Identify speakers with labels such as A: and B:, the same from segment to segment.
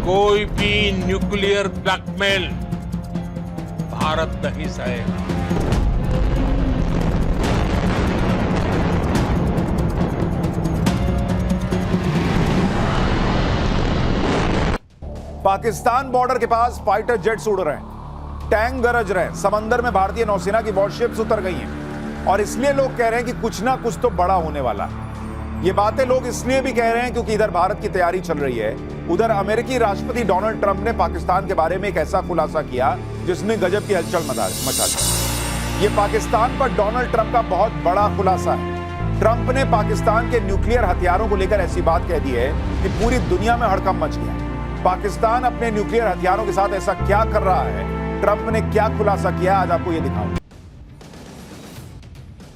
A: कोई भी nuclear blackmail Bharat नहीं सहेगा।
B: पाकिस्तान बॉर्डर के पास फाइटर जेट्स उड़ रहे हैं, टैंक गरज रहे हैं, समंदर में भारतीय नौसेना की वॉरशिप्स उतर गई हैं और इसलिए लोग कह रहे हैं कि कुछ ना कुछ तो बड़ा होने वाला है। ये बातें लोग इसलिए भी कह रहे हैं क्योंकि इधर भारत की तैयारी चल रही है, उधर अमेरिकी राष्ट्रपति डोनाल्ड ट्रंप ने पाकिस्तान के बारे में एक ऐसा खुलासा किया जिसने गजब की हलचल मचा दी। ये पाकिस्तान पर डोनाल्ड ट्रंप का बहुत बड़ा खुलासा है। ट्रंप ने पाकिस्तान के न्यूक्लियर हथियारों को लेकर ऐसी बात कह दी है कि पूरी दुनिया में हड़कंप मच गया। पाकिस्तान अपने न्यूक्लियर हथियारों के साथ ऐसा क्या कर रहा है, ट्रंप ने क्या खुलासा किया, आज आपको यह दिखाऊंगा।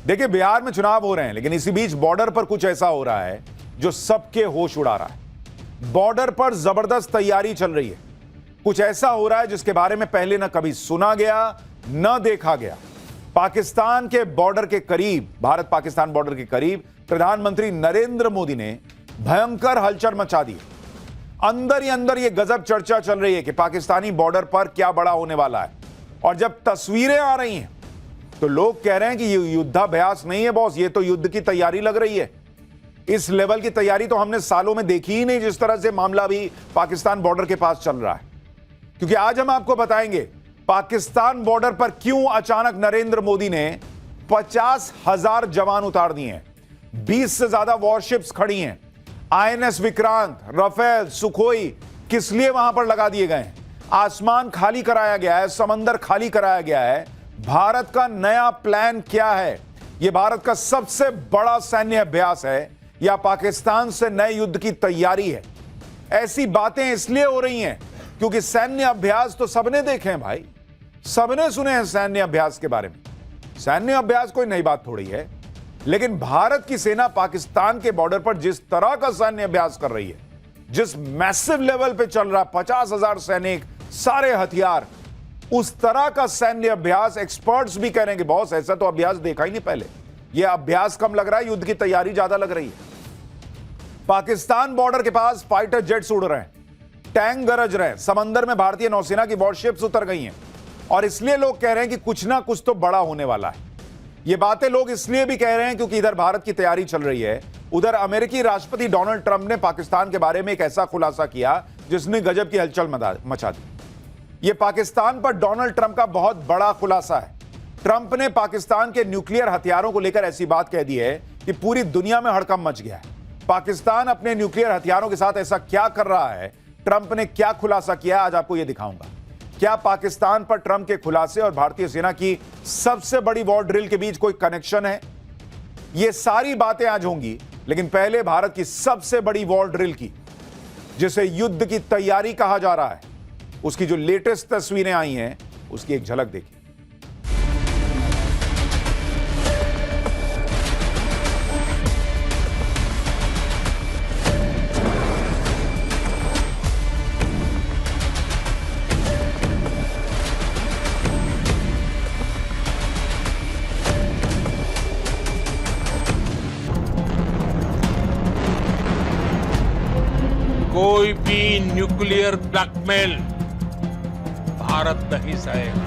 B: देखिए, बिहार में चुनाव हो रहे हैं, लेकिन इसी बीच बॉर्डर पर कुछ ऐसा हो रहा है जो सबके होश उड़ा रहा है। बॉर्डर पर जबरदस्त तैयारी चल रही है। कुछ ऐसा हो रहा है जिसके बारे में पहले न कभी सुना गया न देखा गया। पाकिस्तान के बॉर्डर के करीब, भारत पाकिस्तान बॉर्डर के करीब प्रधानमंत्री नरेंद्र मोदी ने भयंकर हलचल मचा दी। अंदर ही अंदर यह गजब चर्चा चल रही है कि पाकिस्तानी बॉर्डर पर क्या बड़ा होने वाला है। और जब तस्वीरें आ रही हैं तो लोग कह रहे हैं कि ये युद्धाभ्यास नहीं है बॉस, ये तो युद्ध की तैयारी लग रही है। इस लेवल की तैयारी तो हमने सालों में देखी ही नहीं, जिस तरह से मामला भी पाकिस्तान बॉर्डर के पास चल रहा है। क्योंकि आज हम आपको बताएंगे पाकिस्तान बॉर्डर पर क्यों अचानक नरेंद्र मोदी ने 50,000 जवान उतार दिए हैं, 20 से ज्यादा वॉरशिप्स खड़ी हैं, आईएनएस विक्रांत, राफेल, सुखोई किस लिए वहां पर लगा दिए गए हैं, आसमान खाली कराया गया है, समंदर खाली कराया गया है। भारत का नया प्लान क्या है? यह भारत का सबसे बड़ा सैन्य अभ्यास है या पाकिस्तान से नए युद्ध की तैयारी है? ऐसी बातें इसलिए हो रही हैं क्योंकि सैन्य अभ्यास तो सबने देखे हैं भाई, सबने सुने हैं सैन्य अभ्यास के बारे में। सैन्य अभ्यास कोई नई बात थोड़ी है, लेकिन भारत की सेना पाकिस्तान के बॉर्डर पर जिस तरह का सैन्य अभ्यास कर रही है, जिस मैसिव लेवल पे चल रहा, 50,000 सैनिक, सारे हथियार, उस तरह का सैन्य अभ्यास एक्सपर्ट्स भी कह रहे हैं कि बॉस ऐसा तो अभ्यास देखा ही नहीं पहले। यह अभ्यास कम लग रहा है, युद्ध की तैयारी ज्यादा लग रही है। पाकिस्तान बॉर्डर के पास फाइटर जेट्स उड़ रहे हैं, टैंक गरज रहे हैं, समंदर में भारतीय नौसेना की वॉरशिप्स उतर गई हैं और इसलिए लोग कह रहे हैं कि कुछ ना कुछ तो बड़ा होने वाला है। ये बातें लोग इसलिए भी कह रहे हैं क्योंकि इधर भारत की तैयारी चल रही है, उधर अमेरिकी राष्ट्रपति डोनाल्ड ट्रंप ने पाकिस्तान के बारे में एक ऐसा खुलासा किया जिसने गजब की हलचल मचा दी। यह पाकिस्तान पर डोनाल्ड ट्रंप का बहुत बड़ा खुलासा है। ट्रंप ने पाकिस्तान के न्यूक्लियर हथियारों को लेकर ऐसी बात कह दी है कि पूरी दुनिया में हड़कंप मच गया है। पाकिस्तान अपने न्यूक्लियर हथियारों के साथ ऐसा क्या कर रहा है, ट्रंप ने क्या खुलासा किया, आज आपको यह दिखाऊंगा। क्या पाकिस्तान पर ट्रंप के खुलासे और भारतीय सेना की सबसे बड़ी वॉर ड्रिल के बीच कोई कनेक्शन है? ये सारी बातें आज होंगी, लेकिन पहले भारत की सबसे बड़ी वॉर ड्रिल की, जिसे युद्ध की तैयारी कहा जा रहा है, उसकी जो लेटेस्ट तस्वीरें आई हैं उसकी एक झलक देखिए।
A: कोई भी न्यूक्लियर ब्लैकमेल भारत नहीं सहेगा।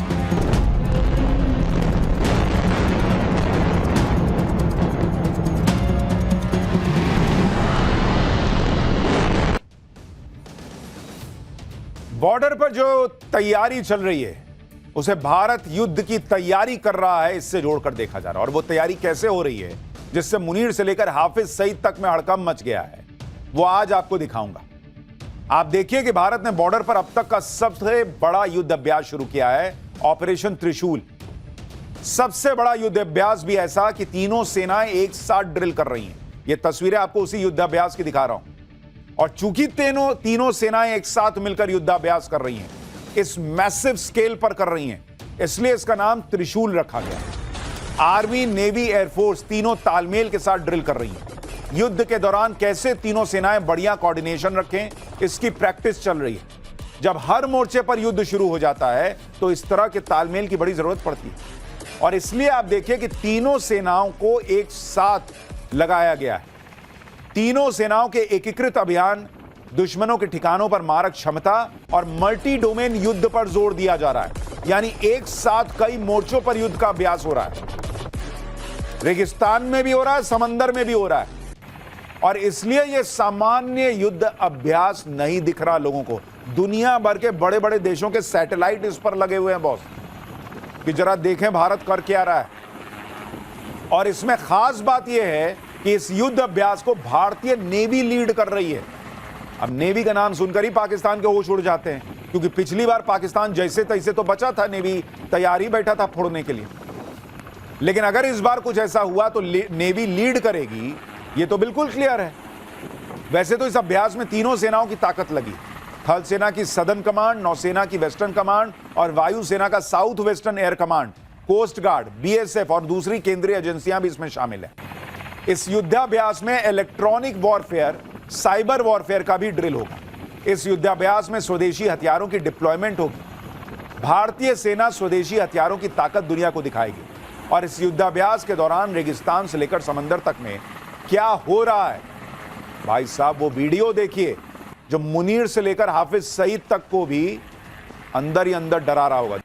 B: बॉर्डर पर जो तैयारी चल रही है उसे भारत युद्ध की तैयारी कर रहा है, इससे जोड़कर देखा जा रहा है। और वो तैयारी कैसे हो रही है जिससे मुनीर से लेकर हाफिज सईद तक में हड़कंप मच गया है, वो आज आपको दिखाऊंगा। आप देखिए कि भारत ने बॉर्डर पर अब तक का सबसे बड़ा युद्ध अभ्यास शुरू किया है, ऑपरेशन त्रिशूल। सबसे बड़ा युद्ध अभ्यास भी ऐसा कि तीनों सेनाएं एक साथ ड्रिल कर रही हैं। ये तस्वीरें आपको उसी युद्धाभ्यास की दिखा रहा हूं। और चूंकि तीनों सेनाएं एक साथ मिलकर युद्धाभ्यास कर रही हैं, इस मैसिव स्केल पर कर रही हैं, इसलिए इसका नाम त्रिशूल रखा गया। आर्मी, नेवी, एयरफोर्स तीनों तालमेल के साथ ड्रिल कर रही हैं। युद्ध के दौरान कैसे तीनों सेनाएं बढ़िया कोऑर्डिनेशन रखें, इसकी प्रैक्टिस चल रही है। जब हर मोर्चे पर युद्ध शुरू हो जाता है तो इस तरह के तालमेल की बड़ी जरूरत पड़ती है। और इसलिए आप देखिए कि तीनों सेनाओं को एक साथ लगाया गया है। तीनों सेनाओं के एकीकृत अभियान दुश्मनों के ठिकानों पर मारक क्षमता और मल्टी डोमेन युद्ध पर जोर दिया जा रहा है। यानी एक साथ कई मोर्चों पर युद्ध का अभ्यास हो रहा है। रेगिस्तान में भी हो रहा है, समंदर में भी हो रहा है। और इसलिए यह सामान्य युद्ध अभ्यास नहीं दिख रहा लोगों को। दुनिया भर के बड़े बड़े देशों के सैटेलाइट इस पर लगे हुए हैं बॉस, कि जरा देखें भारत कर क्या रहा है। और इसमें खास बात यह है कि इस युद्ध अभ्यास को भारतीय नेवी लीड कर रही है। अब नेवी का नाम सुनकर ही पाकिस्तान के होश उड़ जाते हैं, क्योंकि पिछली बार पाकिस्तान जैसे तैसे तो बचा था, नेवी तैयार ही बैठा था फोड़ने के लिए। लेकिन अगर इस बार कुछ ऐसा हुआ तो नेवी लीड करेगी, यह तो बिल्कुल क्लियर है। वैसे तो इस अभ्यास में तीनों सेनाओं की ताकत लगी, थल सेना की सदर्न कमांड, नौसेना की वेस्टर्न कमांड और वायुसेना का south western air command, coast guard, BSF और दूसरी केंद्रीय एजेंसियां भी इसमें शामिल है। इस युद्धाभ्यास में इलेक्ट्रॉनिक वॉरफेयर, साइबर वॉरफेयर का भी ड्रिल होगा। इस युद्धाभ्यास में स्वदेशी हथियारों की डिप्लॉयमेंट होगी। भारतीय सेना स्वदेशी हथियारों की ताकत दुनिया को दिखाएगी। और इस युद्धाभ्यास के दौरान रेगिस्तान से लेकर समंदर तक में क्या हो रहा है, भाई साहब वो वीडियो देखिए जो मुनीर से लेकर हाफिज सईद तक को भी अंदर ही अंदर डरा रहा होगा।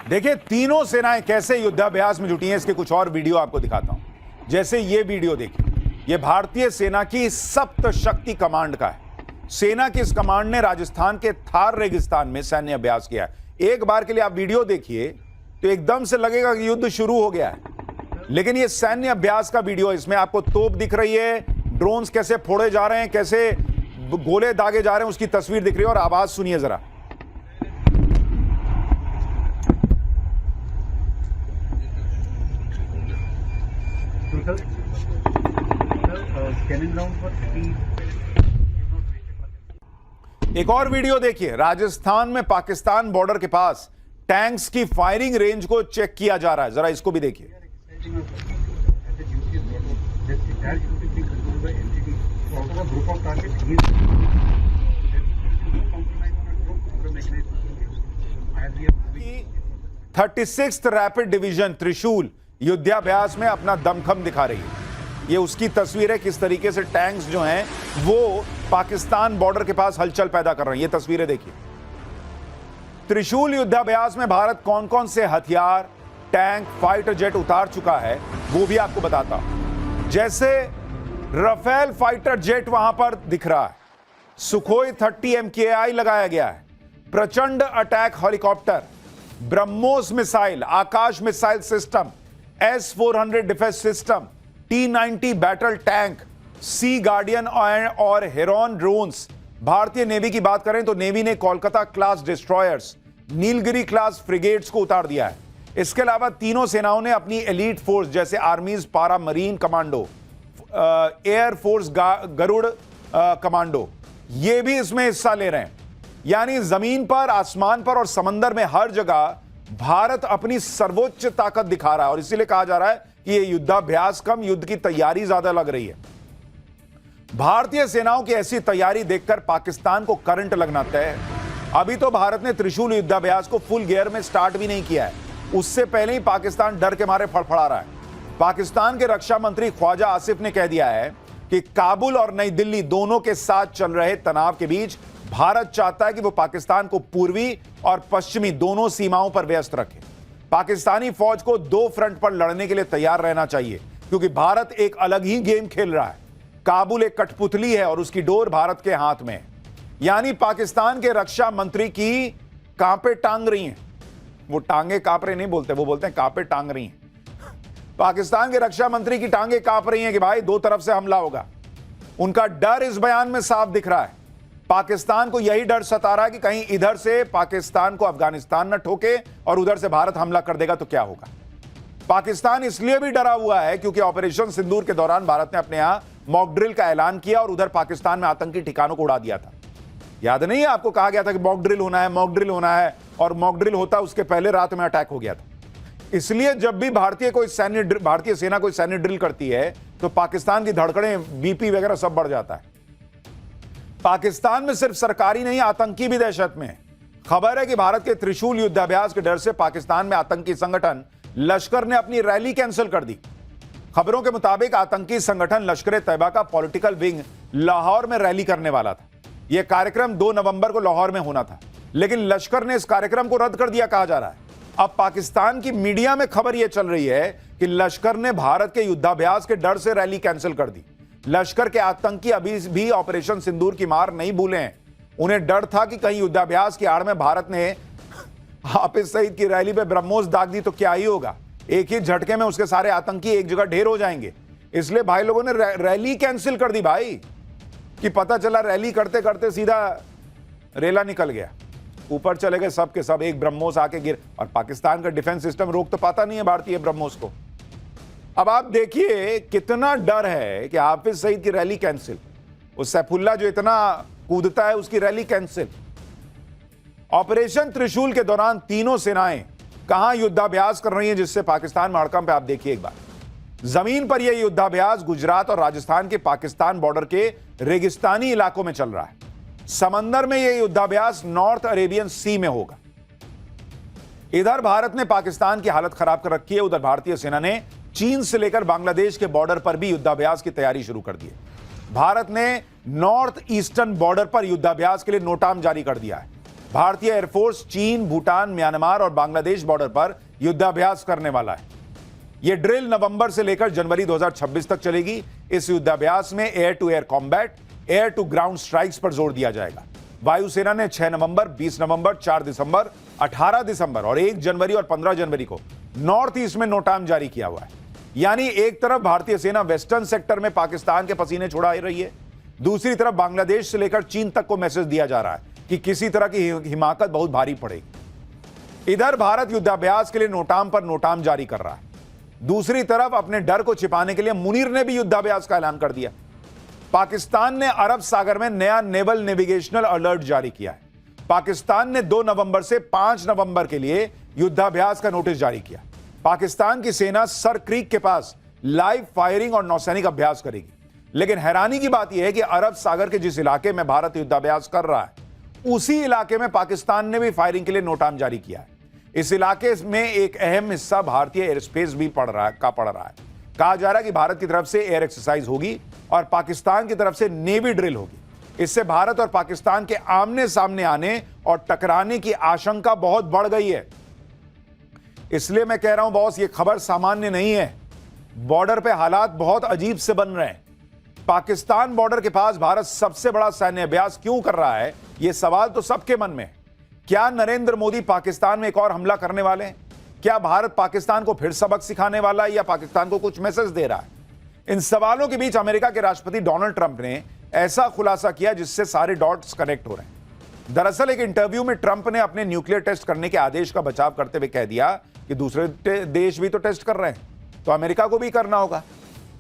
B: देखिए तीनों सेनाएं कैसे युद्धाभ्यास में जुटी हैं, इसके कुछ और वीडियो आपको दिखाता हूं। जैसे ये वीडियो देखिए, ये भारतीय सेना की सप्त शक्ति कमांड का है। सेना की इस कमांड ने राजस्थान के थार रेगिस्तान में सैन्य अभ्यास किया है। एक बार के लिए आप वीडियो देखिए तो एकदम से लगेगा कि युद्ध शुरू हो गया है, लेकिन ये सैन्य अभ्यास का वीडियो। इसमें आपको तोप दिख रही है, ड्रोन्स कैसे फोड़े जा रहे हैं, कैसे गोले दागे जा रहे हैं, उसकी तस्वीर दिख रही है। और आवाज सुनिए जरा। एक और वीडियो देखिए, राजस्थान में पाकिस्तान बॉर्डर के पास टैंक्स की फायरिंग रेंज को चेक किया जा रहा है। जरा इसको भी देखिए। थर्टी सिक्स्थ रैपिड डिवीजन त्रिशूल युद्धाभ्यास में अपना दमखम दिखा रही है। ये उसकी तस्वीर है, किस तरीके से टैंक्स जो हैं वो पाकिस्तान बॉर्डर के पास हलचल पैदा कर रहे हैं। ये तस्वीरें देखिए। त्रिशूल युद्धाभ्यास में भारत कौन कौन से हथियार, टैंक, फाइटर जेट उतार चुका है वो भी आपको बताता हूं। जैसे राफेल फाइटर जेट वहां पर दिख रहा है, सुखोई 30 MKI लगाया गया है, Prachand attack helicopter, BrahMos missile, Akash missile system, S-400 defence system, T-90 battle tank, sea guardian और हेरॉन ड्रोन्स। भारतीय नेवी की बात करें तो नेवी ने Kolkata class destroyers, Nilgiri class frigates को उतार दिया है। इसके अलावा तीनों सेनाओं ने अपनी एलीट फोर्स जैसे armies para marine commando, air force Garud commando, ये भी इसमें हिस्सा ले रहे हैं। यानी जमीन पर, आसमान पर और समंदर में हर जगह भारत अपनी सर्वोच्च ताकत दिखा रहा है। और इसीलिए कहा जा रहा है कि यह युद्धाभ्यास कम, युद्ध की तैयारी ज्यादा लग रही है। भारतीय सेनाओं की ऐसी तैयारी देखकर पाकिस्तान को करंट लगना तय है। अभी तो भारत ने त्रिशूल युद्धाभ्यास को फुल गियर में स्टार्ट भी नहीं किया है, उससे पहले ही पाकिस्तान डर के मारे फड़फड़ा रहा है। पाकिस्तान के रक्षा मंत्री ख्वाजा आसिफ ने कह दिया है कि काबुल और नई दिल्ली दोनों के साथ चल रहे तनाव के बीच भारत चाहता है कि वो पाकिस्तान को पूर्वी और पश्चिमी दोनों सीमाओं पर व्यस्त रखे। पाकिस्तानी फौज को दो फ्रंट पर लड़ने के लिए तैयार रहना चाहिए, क्योंकि भारत एक अलग ही गेम खेल रहा है। काबुल एक कठपुतली है और उसकी डोर भारत के हाथ में है। यानी पाकिस्तान के रक्षा मंत्री की कांपे टांग रही हैं। वो टांगे कांप रहे नहीं बोलते, वो बोलते हैं कांपे टांग रही हैं। पाकिस्तान के रक्षा मंत्री की टांगे कांप रही हैं कि भाई दो तरफ से हमला होगा। उनका डर इस बयान में साफ दिख रहा है। पाकिस्तान को यही डर सता रहा है कि कहीं इधर से पाकिस्तान को अफगानिस्तान न ठोके और उधर से भारत हमला कर देगा तो क्या होगा। पाकिस्तान इसलिए भी डरा हुआ है क्योंकि ऑपरेशन सिंदूर के दौरान भारत ने अपने यहां मॉक ड्रिल का ऐलान किया और उधर पाकिस्तान में आतंकी ठिकानों को उड़ा दिया था। याद नहीं है आपको, कहा गया था कि मॉक ड्रिल होना है, मॉक ड्रिल होना है, और मॉक ड्रिल होता उसके पहले रात में अटैक हो गया था। इसलिए जब भी भारतीय सेना कोई सैन्य ड्रिल करती है तो पाकिस्तान की धड़कनें, बीपी वगैरह सब बढ़ जाता है। पाकिस्तान में सिर्फ सरकारी नहीं, आतंकी भी दहशत में है। खबर है कि भारत के त्रिशूल युद्धाभ्यास के डर से पाकिस्तान में आतंकी संगठन लश्कर ने अपनी रैली कैंसिल कर दी। खबरों के मुताबिक आतंकी संगठन लश्कर तैयबा का पॉलिटिकल विंग लाहौर में रैली करने वाला था। यह कार्यक्रम 2 नवंबर को लाहौर में होना था, लेकिन लश्कर ने इस कार्यक्रम को रद्द कर दिया कहा जा रहा है। अब पाकिस्तान की मीडिया में खबर यह चल रही है कि लश्कर ने भारत के युद्धाभ्यास के डर से रैली कैंसिल कर दी। लश्कर के आतंकी अभी भी ऑपरेशन सिंदूर की मार नहीं भूले हैं। उन्हें डर था कि कहीं युद्धाभ्यास की आड़ में भारत ने हाफिज सईद की रैली पे ब्रह्मोस दाग दी तो क्या ही होगा। एक ही झटके में उसके सारे आतंकी एक जगह ढेर हो जाएंगे। इसलिए भाई लोगों ने रैली कैंसिल कर दी भाई, कि पता चला रैली करते करते सीधा रेला निकल गया, ऊपर चले गए सब के सब, एक ब्रह्मोस आके गिर। और पाकिस्तान का डिफेंस सिस्टम रोक तो पाता नहीं है भारतीय ब्रह्मोस को। अब आप देखिए कितना डर है कि हाफिज सईद की रैली कैंसिल, उस सैफुल्ला जो इतना कूदता है उसकी रैली कैंसिल। ऑपरेशन त्रिशूल के दौरान तीनों सेनाएं कहां युद्धाभ्यास कर रही हैं, जिससे पाकिस्तान में हड़कंप है। आप देखिए एक बार, जमीन पर यह युद्धाभ्यास गुजरात और राजस्थान के पाकिस्तान बॉर्डर के रेगिस्तानी इलाकों में चल रहा है। समंदर में यह युद्धाभ्यास नॉर्थ अरेबियन सी में होगा। इधर भारत ने पाकिस्तान की हालत खराब कर रखी है, उधर भारतीय सेना ने चीन से लेकर बांग्लादेश के बॉर्डर पर भी युद्धाभ्यास की तैयारी शुरू कर दी है। भारत ने नॉर्थ ईस्टर्न बॉर्डर पर युद्धाभ्यास के लिए नोटाम जारी कर दिया है। भारतीय एयरफोर्स चीन, भूटान, म्यांमार और बांग्लादेश बॉर्डर पर युद्धाभ्यास करने वाला है। यह ड्रिल नवंबर से लेकर जनवरी 2026 तक चलेगी। इस युद्धाभ्यास में air to air combat, air to ground strikes पर जोर दिया जाएगा। वायुसेना ने 6 नवंबर, 20 नवंबर, 4 दिसंबर, 18 दिसंबर और 1 जनवरी और 15 जनवरी को नॉर्थ ईस्ट में नोटाम जारी किया हुआ है। यानी एक तरफ भारतीय सेना वेस्टर्न सेक्टर में पाकिस्तान के पसीने छुड़ा रही है, दूसरी तरफ बांग्लादेश से लेकर चीन तक को मैसेज दिया जा रहा है कि किसी तरह की हिमाकत बहुत भारी पड़ेगी। इधर भारत युद्धाभ्यास के लिए नोटाम पर नोटाम जारी कर रहा है, दूसरी तरफ अपने डर को छिपाने के लिए मुनीर ने भी युद्धाभ्यास का ऐलान कर दिया। पाकिस्तान ने अरब सागर में नया नेवल नेविगेशनल अलर्ट जारी किया है। पाकिस्तान ने 2 नवंबर से 5 नवंबर के लिए युद्धाभ्यास का नोटिस जारी किया। पाकिस्तान की सेना सर क्रीक के पास लाइव फायरिंग और नौसैनिक अभ्यास करेगी। लेकिन हैरानी की बात यह है कि अरब सागर के जिस इलाके में भारत युद्धाभ्यास कर रहा है, उसी इलाके में पाकिस्तान ने भी फायरिंग के लिए नोटाम जारी किया है। इस इलाके में एक अहम हिस्सा भारतीय एयर स्पेस भी पड़ रहा है। कहा जा रहा है कि भारत की तरफ से एयर एक्सरसाइज होगी और पाकिस्तान की तरफ से नेवी ड्रिल होगी। इससे भारत और पाकिस्तान के आमने सामने आने और टकराने की आशंका बहुत बढ़ गई है। इसलिए मैं कह रहा हूं बॉस, ये खबर सामान्य नहीं है। बॉर्डर पे हालात बहुत अजीब से बन रहे हैं। पाकिस्तान बॉर्डर के पास भारत सबसे बड़ा सैन्य अभ्यास क्यों कर रहा है, यह सवाल तो सबके मन में है। क्या नरेंद्र मोदी पाकिस्तान में एक और हमला करने वाले हैं? क्या भारत पाकिस्तान को फिर सबक सिखाने वाला है या पाकिस्तान को कुछ मैसेज दे रहा है? इन सवालों के बीच अमेरिका के राष्ट्रपति डोनाल्ड ट्रंप ने ऐसा खुलासा किया जिससे सारे डॉट्स कनेक्ट हो रहे हैं। दरअसल एक इंटरव्यू में ट्रंप ने अपने न्यूक्लियर टेस्ट करने के आदेश का बचाव करते हुए कह दिया कि दूसरे देश भी तो टेस्ट कर रहे हैं, तो अमेरिका को भी करना होगा।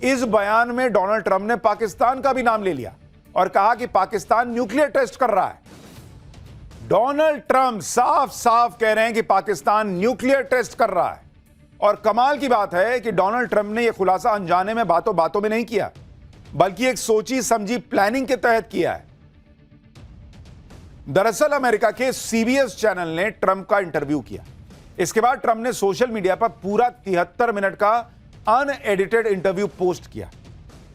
B: इस बयान में डोनाल्ड ट्रंप ने पाकिस्तान का भी नाम ले लिया और कहा कि पाकिस्तान न्यूक्लियर टेस्ट कर रहा है। डोनाल्ड ट्रंप साफ साफ कह रहे हैं कि पाकिस्तान न्यूक्लियर टेस्ट कर रहा है। और कमाल की बात है कि डोनाल्ड ट्रंप ने यह खुलासा अनजाने में बातों बातों में नहीं किया, बल्कि एक सोची समझी प्लानिंग के तहत किया है। दरअसल अमेरिका के सीबीएस चैनल ने ट्रंप का इंटरव्यू किया। इसके बाद ट्रंप ने सोशल मीडिया पर पूरा 73 मिनट का अनएडिटेड इंटरव्यू पोस्ट किया।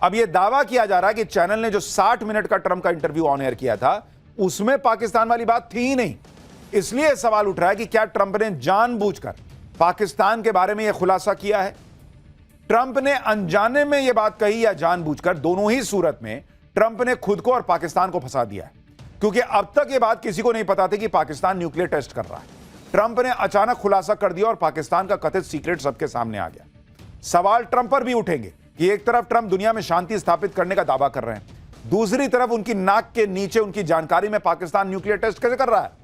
B: अब यह दावा किया जा रहा है कि चैनल ने जो 60 मिनट का ट्रंप का इंटरव्यू ऑन एयर किया था, उसमें पाकिस्तान वाली बात थी ही नहीं। इसलिए सवाल उठ रहा है कि क्या ट्रंप ने जानबूझकर पाकिस्तान के बारे में यह खुलासा किया है? ट्रंप ने अनजाने में यह बात कही या जानबूझकर, दोनों ही सूरत में ट्रंप ने खुद को और पाकिस्तान को फंसा दिया है, क्योंकि अब तक यह बात किसी को नहीं पता थी कि पाकिस्तान न्यूक्लियर टेस्ट कर रहा है। ट्रंप ने अचानक खुलासा कर दिया और पाकिस्तान का कथित सीक्रेट सबके सामने आ गया। सवाल ट्रंप पर भी उठेंगे कि एक तरफ ट्रंप दुनिया में शांति स्थापित करने का दावा कर रहे हैं, दूसरी तरफ उनकी नाक के नीचे उनकी जानकारी में पाकिस्तान न्यूक्लियर टेस्ट कैसे कर रहा है।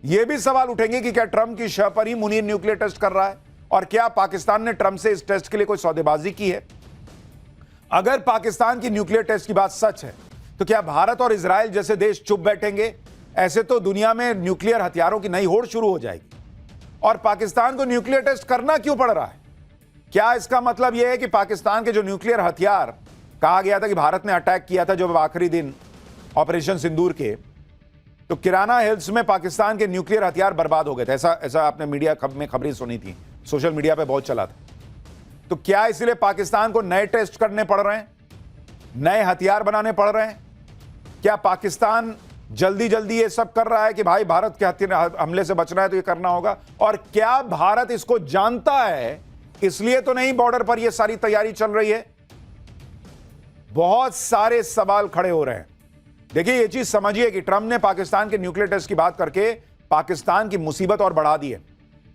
B: यह भी सवाल उठेंगे कि क्या ट्रंप की शह पर ही मुनीर न्यूक्लियर टेस्ट कर रहा है, और क्या पाकिस्तान ने ट्रंप से इस टेस्ट के लिए कोई सौदेबाजी की है। अगर पाकिस्तान की न्यूक्लियर टेस्ट की बात सच है, तो क्या भारत और इजराइल जैसे देश चुप बैठेंगे? ऐसे तो दुनिया में न्यूक्लियर हथियारों की नई होड़ शुरू हो जाएगी। और पाकिस्तान को न्यूक्लियर टेस्ट करना क्यों पड़ रहा है? क्या इसका मतलब यह है कि पाकिस्तान के जो न्यूक्लियर हथियार कहा गया था कि भारत ने अटैक किया था जब आखिरी दिन ऑपरेशन सिंदूर के, तो किराना हिल्स में पाकिस्तान के न्यूक्लियर हथियार बर्बाद हो गए थे, ऐसा आपने मीडिया में खबरें सुनी थी, सोशल मीडिया पे बहुत चला था। तो क्या इसलिए पाकिस्तान को नए टेस्ट करने पड़ रहे हैं, नए हथियार बनाने पड़ रहे हैं? क्या पाकिस्तान जल्दी जल्दी ये सब कर रहा है कि भाई भारत के हमले से बचना है तो ये करना होगा? और क्या भारत इसको जानता है, इसलिए तो नहीं बॉर्डर पर ये सारी तैयारी चल रही है? बहुत सारे सवाल खड़े हो रहे हैं। देखिए, ये चीज समझिए कि ट्रंप ने पाकिस्तान के न्यूक्लियर टेस्ट की बात करके पाकिस्तान की मुसीबत और बढ़ा दी है।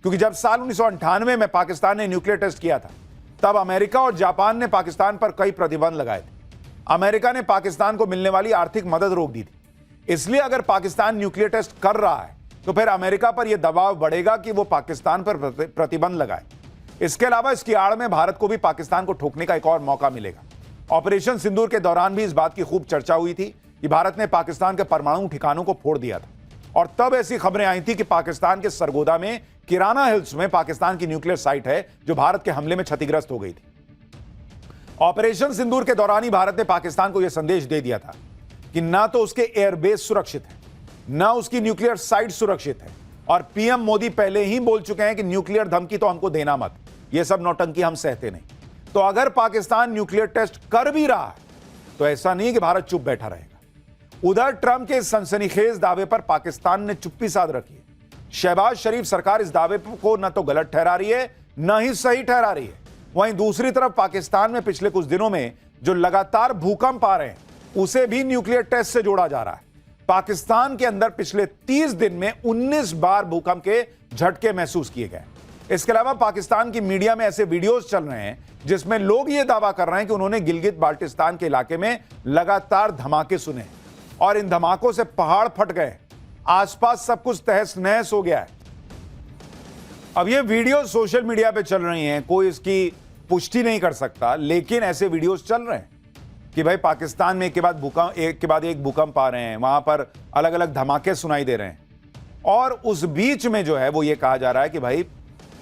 B: क्योंकि जब साल 1998 में पाकिस्तान ने न्यूक्लियर टेस्ट किया था, तब अमेरिका और जापान ने पाकिस्तान पर कई प्रतिबंध लगाए थे। अमेरिका ने पाकिस्तान को मिलने वाली आर्थिक मदद रोक दी थी। इसलिए अगर पाकिस्तान न्यूक्लियर टेस्ट कर रहा है तो फिर अमेरिका पर यह दबाव बढ़ेगा कि वो पाकिस्तान पर प्रतिबंध लगाए। इसके अलावा इसकी आड़ में भारत को भी पाकिस्तान को ठोकने का एक और मौका मिलेगा। ऑपरेशन सिंदूर के दौरान भी इस बात की खूब चर्चा हुई थी कि भारत ने पाकिस्तान के परमाणु ठिकानों को फोड़ दिया था, और तब ऐसी खबरें आई थी कि पाकिस्तान के सरगोदा में किराना हिल्स में पाकिस्तान की न्यूक्लियर साइट है जो भारत के हमले में क्षतिग्रस्त हो गई थी। ऑपरेशन सिंदूर के दौरान ही भारत ने पाकिस्तान को यह संदेश दे दिया था कि ना तो उसके एयरबेस सुरक्षित है, ना उसकी न्यूक्लियर साइट सुरक्षित है। और पीएम मोदी पहले ही बोल चुके हैं कि न्यूक्लियर धमकी तो हमको देना मत, यह सब नौटंकी हम सहते नहीं। तो अगर पाकिस्तान न्यूक्लियर टेस्ट कर भी रहा है तो ऐसा नहीं कि भारत चुप बैठा रहेगा। उधर ट्रंप के इस सनसनीखेज दावे पर पाकिस्तान ने चुप्पी साध रखी है। शहबाज शरीफ सरकार इस दावे को न तो गलत ठहरा रही है, न ही सही ठहरा रही है। वहीं दूसरी तरफ पाकिस्तान में पिछले कुछ दिनों में जो लगातार भूकंप आ रहे हैं, उसे भी न्यूक्लियर टेस्ट से जोड़ा जा रहा है। पाकिस्तान के अंदर पिछले 30 दिन में 19 बार भूकंप के झटके महसूस किए गए। इसके अलावा पाकिस्तान की मीडिया में ऐसे वीडियोस चल रहे हैं जिसमें लोग यह दावा कर रहे हैं कि उन्होंने गिलगित बाल्टिस्तान के इलाके में लगातार धमाके सुने और इन धमाकों से पहाड़ फट गए, आसपास सब कुछ तहस नहस हो गया है। अब ये वीडियो सोशल मीडिया पे चल रही हैं, कोई इसकी पुष्टि नहीं कर सकता, लेकिन ऐसे वीडियोस चल रहे हैं कि भाई पाकिस्तान में एक के बाद एक भूकंप आ रहे हैं, वहां पर अलग अलग धमाके सुनाई दे रहे हैं। और उस बीच में जो है वो ये कहा जा रहा है कि भाई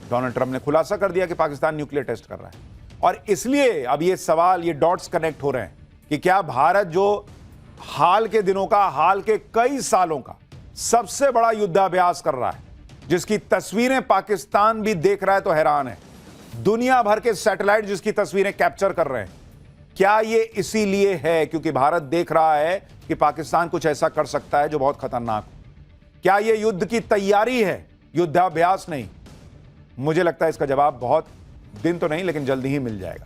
B: डोनाल्ड ट्रंप ने खुलासा कर दिया कि पाकिस्तान न्यूक्लियर टेस्ट कर रहा है। और इसलिए अब ये सवाल, ये डॉट्स कनेक्ट हो रहे हैं कि क्या भारत जो हाल के दिनों का, हाल के कई सालों का सबसे बड़ा युद्धाभ्यास कर रहा है, जिसकी तस्वीरें पाकिस्तान भी देख रहा है तो हैरान है, दुनिया भर के सैटेलाइट जिसकी तस्वीरें कैप्चर कर रहे हैं, क्या ये इसीलिए है क्योंकि भारत देख रहा है कि पाकिस्तान कुछ ऐसा कर सकता है जो बहुत खतरनाक हो? क्या ये युद्ध की तैयारी है, युद्धाभ्यास नहीं? मुझे लगता है इसका जवाब बहुत दिन तो नहीं लेकिन जल्दी ही मिल जाएगा।